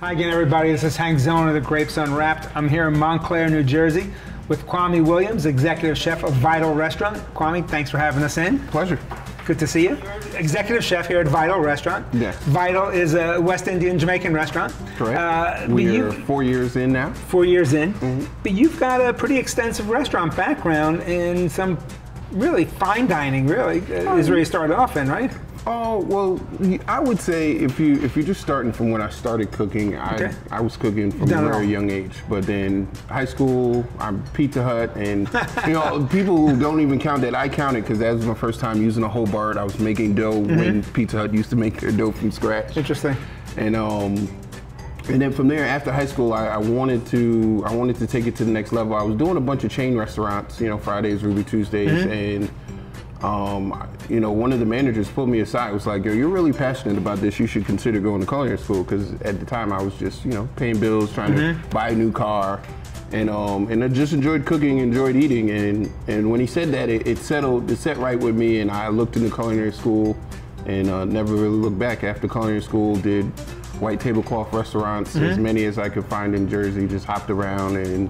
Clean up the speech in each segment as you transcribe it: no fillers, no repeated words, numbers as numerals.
Hi again, everybody. This is Hank Zona, the Grapes Unwrapped. I'm here in Montclair, New Jersey, with Kwame Williams, executive chef of Vital Restaurant. Kwame, thanks for having us in. Pleasure. Good to see you. Executive chef here at Vital Restaurant. Yeah. Vital is a West Indian Jamaican restaurant. Correct. We're 4 years in now. 4 years in. But you've got a pretty extensive restaurant background in some really fine dining, really, is where you started off in, right? Oh, well, I would say if you're just starting from when I started cooking, I was cooking from a very young age. But then high school, I'm Pizza Hut, and you know, people who don't even count that, I counted because that was my first time using a whole bar. I was making dough when Pizza Hut used to make their dough from scratch. Interesting. And then from there, after high school, I wanted to take it to the next level. I was doing a bunch of chain restaurants, you know, Fridays, Ruby Tuesdays, and you know, one of the managers pulled me aside. Was like, "Yo, you're really passionate about this. You should consider going to culinary school." Because at the time, I was just, you know, paying bills, trying to buy a new car, and I just enjoyed cooking, enjoyed eating. And when he said that, it set right with me. And I looked into culinary school, and never really looked back. After culinary school, did white tablecloth restaurants, as many as I could find in Jersey. Just hopped around and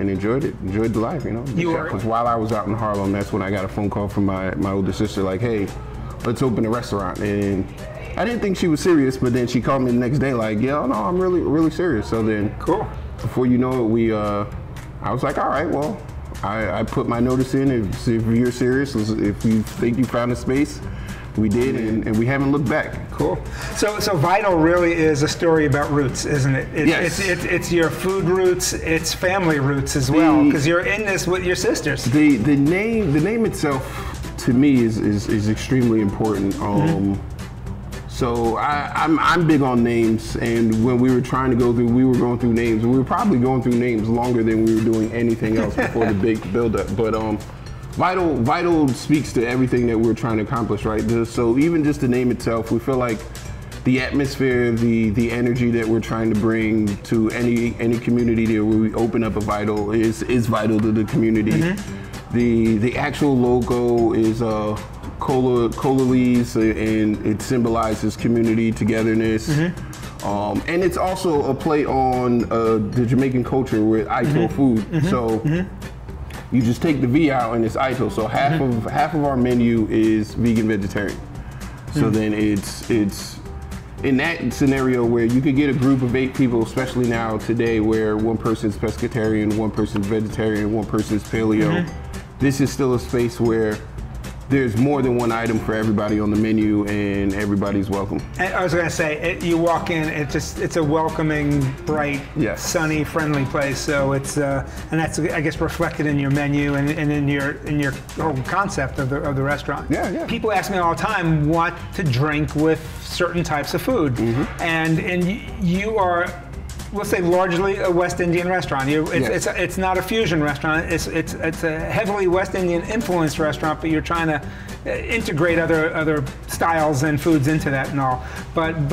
enjoyed it, enjoyed the life, you know. Because while I was out in Harlem, that's when I got a phone call from my older sister, like, "Hey, let's open a restaurant." And I didn't think she was serious, but then she called me the next day, like, "Yeah, no, I'm really serious." So then, before you know it, I was like, "All right, well, I put my notice in. If you're serious, if you think you found a space." We did, and we haven't looked back. Cool. So Vital really is a story about roots, isn't it? Yes. It's your food roots, it's family roots as well, because you're in this with your sisters. The name itself, to me, is extremely important. So I'm big on names, and when we were going through names. We were probably going through names longer than we were doing anything else before the big build-up. But Vital speaks to everything that we're trying to accomplish, right? So even just the name itself, we feel like the atmosphere, the energy that we're trying to bring to any community there where we open up a Vital is vital to the community. The actual logo is cola leaves, and it symbolizes community togetherness. And it's also a play on the Jamaican culture with Ito food. So. You just take the V out and it's Ito. So half of our menu is vegan vegetarian. So then it's in that scenario where you could get a group of 8 people, especially now today, where one person's pescatarian, one person's vegetarian, one person's paleo. This is still a space where there's more than one item for everybody on the menu, and everybody's welcome. And I was going to say, you walk in, it's a welcoming, bright, sunny, friendly place. So it's and that's, I guess, reflected in your menu and in your whole concept of the restaurant. Yeah. People ask me all the time what to drink with certain types of food, and you are, we'll say, largely a West Indian restaurant. It's not a fusion restaurant. It's a heavily West Indian influenced restaurant, but you're trying to integrate other styles and foods into that and all. But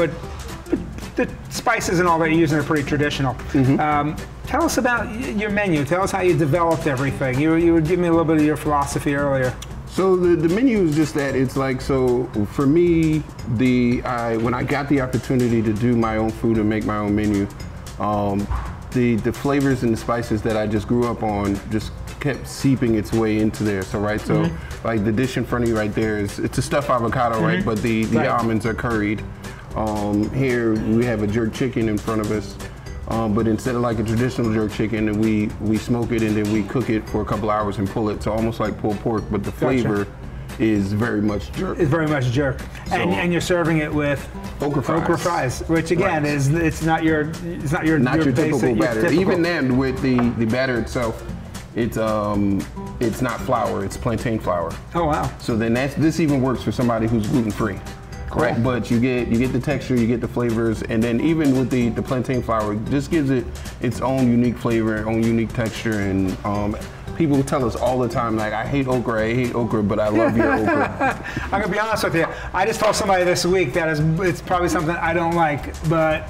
the spices and all that you're using are pretty traditional. Tell us about your menu. Tell us how you developed everything. You would give me a little bit of your philosophy earlier. So the menu is just that. It's like, so for me, when I got the opportunity to do my own food and make my own menu, the flavors and the spices that I just grew up on just kept seeping its way into there. So like the dish in front of you right there it's a stuffed avocado, right? But the almonds are curried. Here we have a jerk chicken in front of us, but instead of like a traditional jerk chicken, we smoke it and then we cook it for a couple hours and pull it. So almost like pulled pork, but the flavor is very much jerk. It's very much jerk, and you're serving it with okra fries, which again is it's not your typical batter. Even then, with the batter itself, it's not flour, it's plantain flour. Oh wow! So then this even works for somebody who's gluten free. Correct. But you get the texture, you get the flavors, and then even with the plantain flour, it just gives it its own unique flavor, own unique texture, and people tell us all the time, like, I hate okra, but I love your okra. I'm gonna be honest with you. I just told somebody this week that it's probably something I don't like, and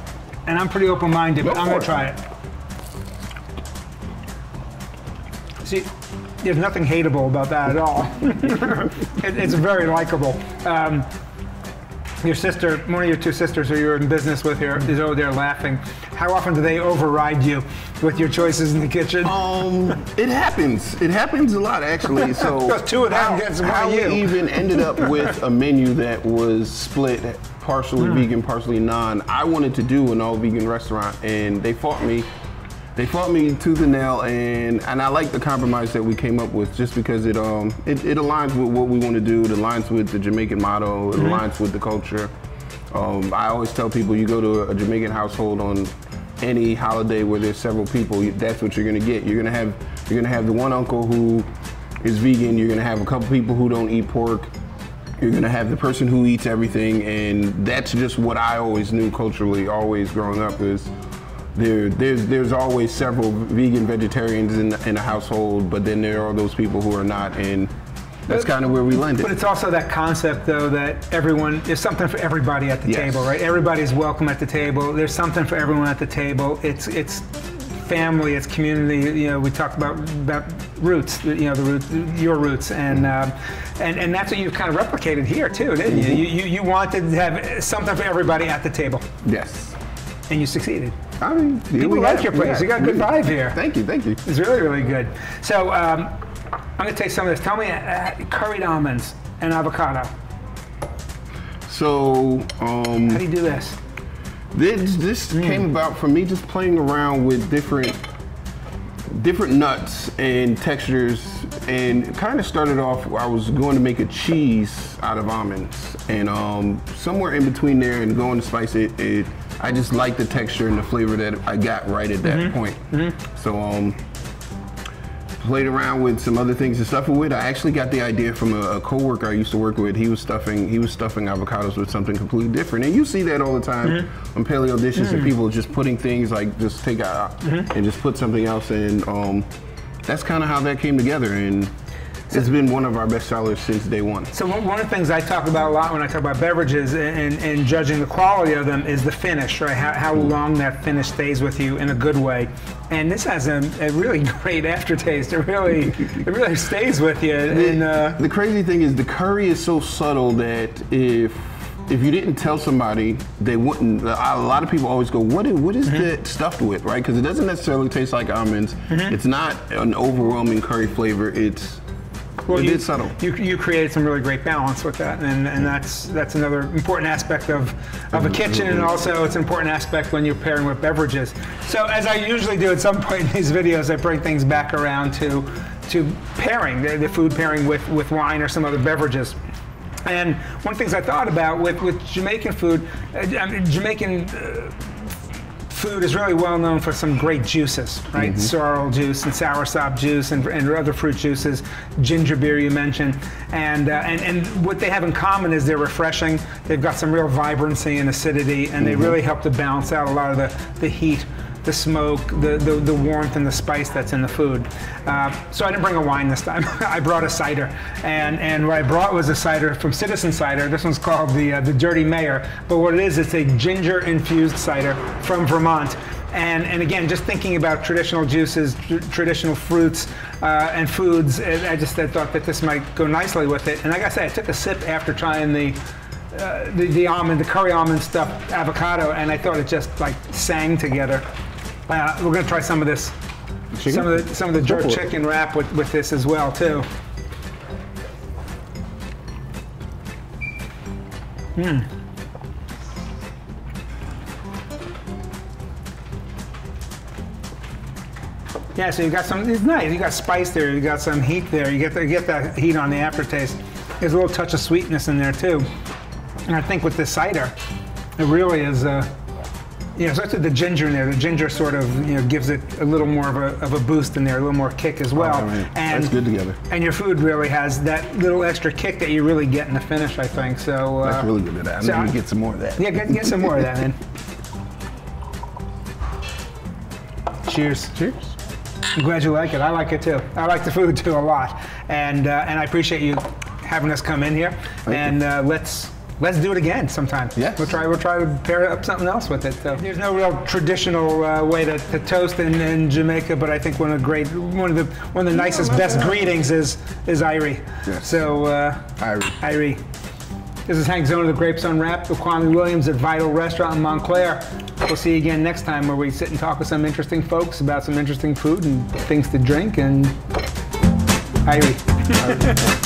I'm pretty open-minded, but I'm gonna try it. See, there's nothing hateable about that at all. It's very likable. Your sister, one of your two sisters who you're in business with here, is over there laughing. How often do they override you with your choices in the kitchen? It happens. It happens a lot, actually. So Because two of them gets one how of you. we even ended up with a menu that was split, partially vegan, partially non. I wanted to do an all-vegan restaurant, and they fought me. They fought me tooth and nail, and I like the compromise that we came up with, just because it aligns with what we want to do. It aligns with the Jamaican motto. It aligns with the culture. I always tell people, you go to a Jamaican household on any holiday where there's several people, that's what you're gonna get. You're gonna have the one uncle who is vegan. You're gonna have a couple people who don't eat pork. You're gonna have the person who eats everything, and that's just what I always knew culturally, always growing up, is there's always several vegan vegetarians in a household, but then there are those people who are not, and that's kind of where we landed. But it's also that concept, though, that there's something for everybody at the table, right? Everybody's welcome at the table. There's something for everyone at the table. It's family, it's community. You know, we talked about roots. You know, your roots, and that's what you've kind of replicated here too, didn't you? You wanted to have something for everybody at the table. Yes. And you succeeded. I mean, people like your place. You got a good vibe here. Thank you, thank you. It's really, really good. So I'm going to taste some of this. Tell me, curried almonds and avocado. So, how do you do this? This came about from me just playing around with different nuts and textures, and kind of started off, I was going to make a cheese out of almonds, and somewhere in between there and going to spice it, I just liked the texture and the flavor that I got right at that point. So played around with some other things to stuff it with. I actually got the idea from a coworker I used to work with. He was stuffing avocados with something completely different, and you see that all the time on paleo dishes, and people just putting things like just take out and just put something else in. That's kind of how that came together, and it's been one of our best sellers since day one. So one of the things I talk about a lot when I talk about beverages and judging the quality of them is the finish, right? How long that finish stays with you in a good way. And this has a really great aftertaste. It really stays with you. The crazy thing is the curry is so subtle that if you didn't tell somebody, they wouldn't. A lot of people always go, what is that stuffed with, right? Because it doesn't necessarily taste like almonds. It's not an overwhelming curry flavor. It is subtle. You created some really great balance with that, and that's another important aspect of a kitchen, and also it's an important aspect when you're pairing with beverages. So as I usually do at some point in these videos, I bring things back around to pairing, the food pairing with wine or some other beverages. And one of the things I thought about with Jamaican food, Jamaican food is really well known for some great juices, right? Sorrel juice and soursop juice and other fruit juices, ginger beer you mentioned, and what they have in common is they're refreshing. They've got some real vibrancy and acidity, and they really help to balance out a lot of the heat, the smoke, the warmth, and the spice that's in the food. So I didn't bring a wine this time. I brought a cider, and what I brought was a cider from Citizen Cider. This one's called the Dirty Mayor, but what it is, it's a ginger-infused cider from Vermont. And again, just thinking about traditional juices, traditional fruits and foods, I thought that this might go nicely with it. And like I said, I took a sip after trying the curry almond stuffed avocado, and I thought it just like sang together. We're going to try some of this, some of the jerk chicken wrap with this as well too. Yeah, so you got some. It's nice. You got spice there. You got some heat there. You get that heat on the aftertaste. There's a little touch of sweetness in there too. And I think with the cider, it really is. Especially the ginger in there. The ginger sort of gives it a little more of a boost in there, a little more kick as well. And that's good together. And your food really has that little extra kick that you really get in the finish, I think. So that's really good. I'm gonna get some more of that. Yeah, get some more of that, man. Cheers. Cheers. I'm glad you like it. I like it too. I like the food too a lot, and I appreciate you having us come in here. Let's do it again sometime. Yes. We'll try to pair up something else with it. So there's no real traditional way to toast in Jamaica, but I think one of the nicest, best greetings is Irie. Yes. So Irie. This is Hank Zona, the Grapes Unwrapped with Kwame Williams at Vital Restaurant in Montclair. We'll see you again next time where we sit and talk with some interesting folks about some interesting food and things to drink and how you eat.